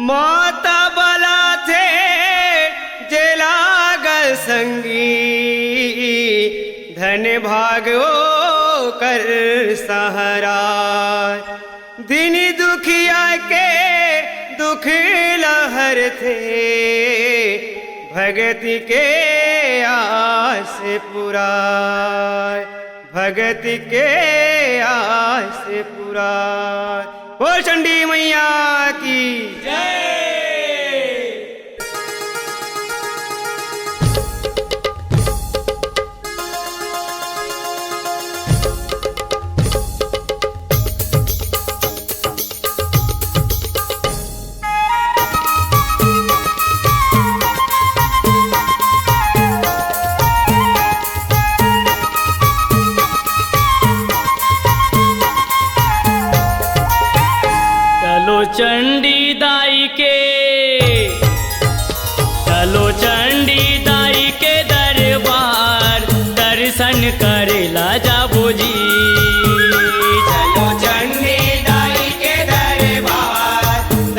माता बला थे जे लागल संगी, धन भागो कर सहारा। दिन दुखिया के दुख लहर थे, भगति के आस पुराय, भगति के आस पुराय। बोल चंडी मैया की जय। चंडी दाई के चलो चंडी दाई के दरबार, दर्शन करेला जाबो जी। चलो चंडी दाई के दरबार,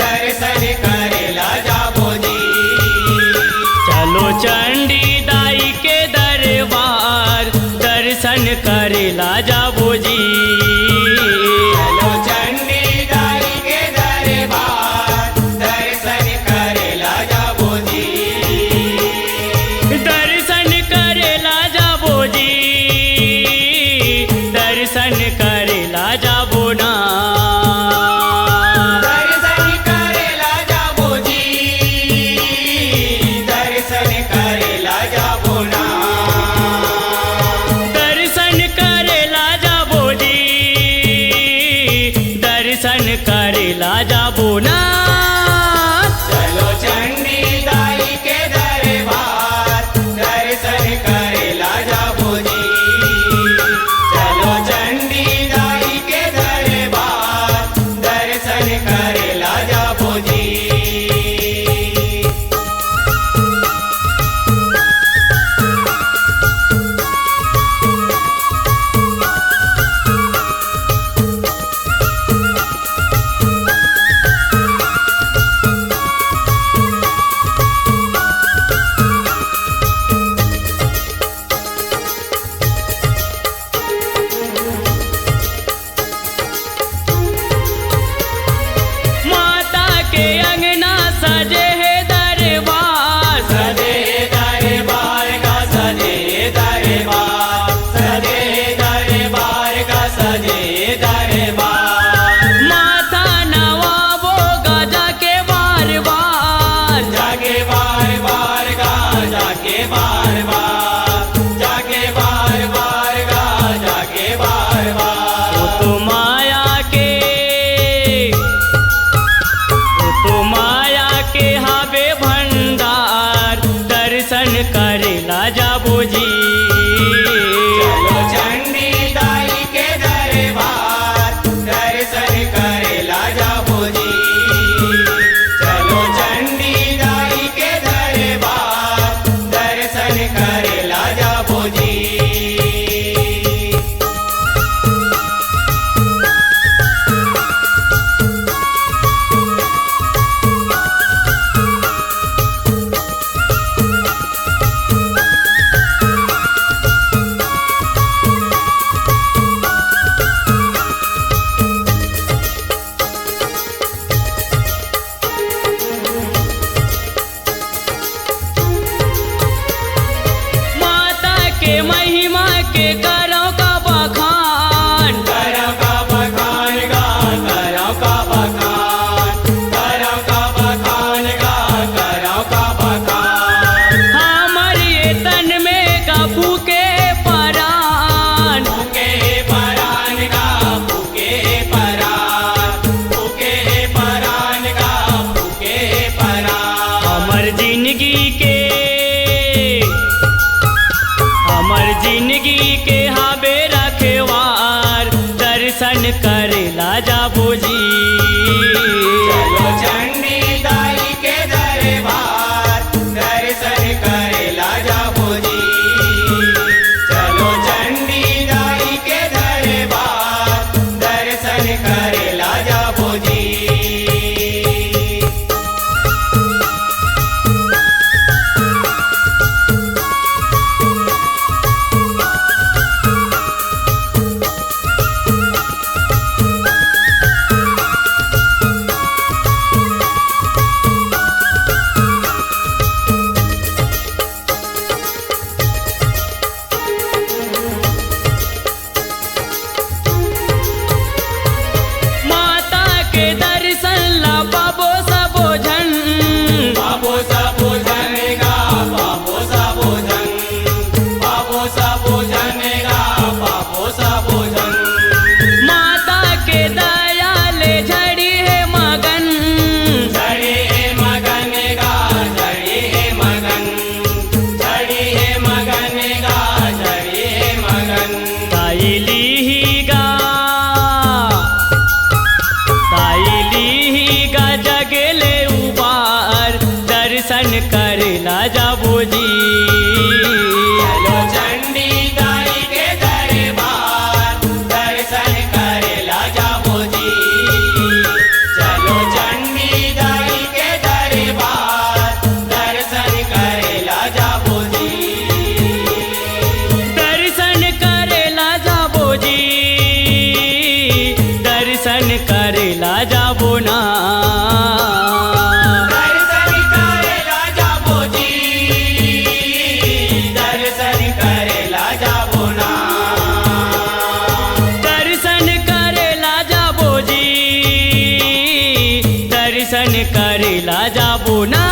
दर्शन करेला जाबो जी। चलो चंडी दाई के दरबार, दर्शन करेला जाबो जी। दर्शन करेला जाबो ना, दर्शन करेला जाबो जी, दर्शन करेला जाबो ना, दर्शन करेला जाबो जी, दर्शन करेला जाबो ना। चलो चंडी दाई के दरबार, दर्शन करेला जाबो जी। चलो चंडी दाई के दरबार, दर्शन करेला जाबो जी। दर्शन करेला जाबो जी। चलो चंडी दाई के दरबार, दर्शन करेला जाबो जी। चलो चंडी दाई के दरबार, दर्शन करेला जाबो जी। महिमा के करो का बखान, करो का बखान गा, करो का बखान, करो का बखान गा, करो का बखान। हमर ये तन में का फूके परान, फूके परान गा, फूके परान, फूके परान गा, फूके परान। हमर जिंदगी के हाबे रखवार, दर्शन करेला जाबो जी। चलो चंडी दाई के दरबार, दर्शन करेला जाबो जी। चलो चंडी दाई के दरबार, दर्शन करेला जाबो जी। जाबो ना दर्शन करेला जाबो जी दर्शन करेला जाबो ना दर्शन करेला जाबो जी दर्शन करेला जाबो ना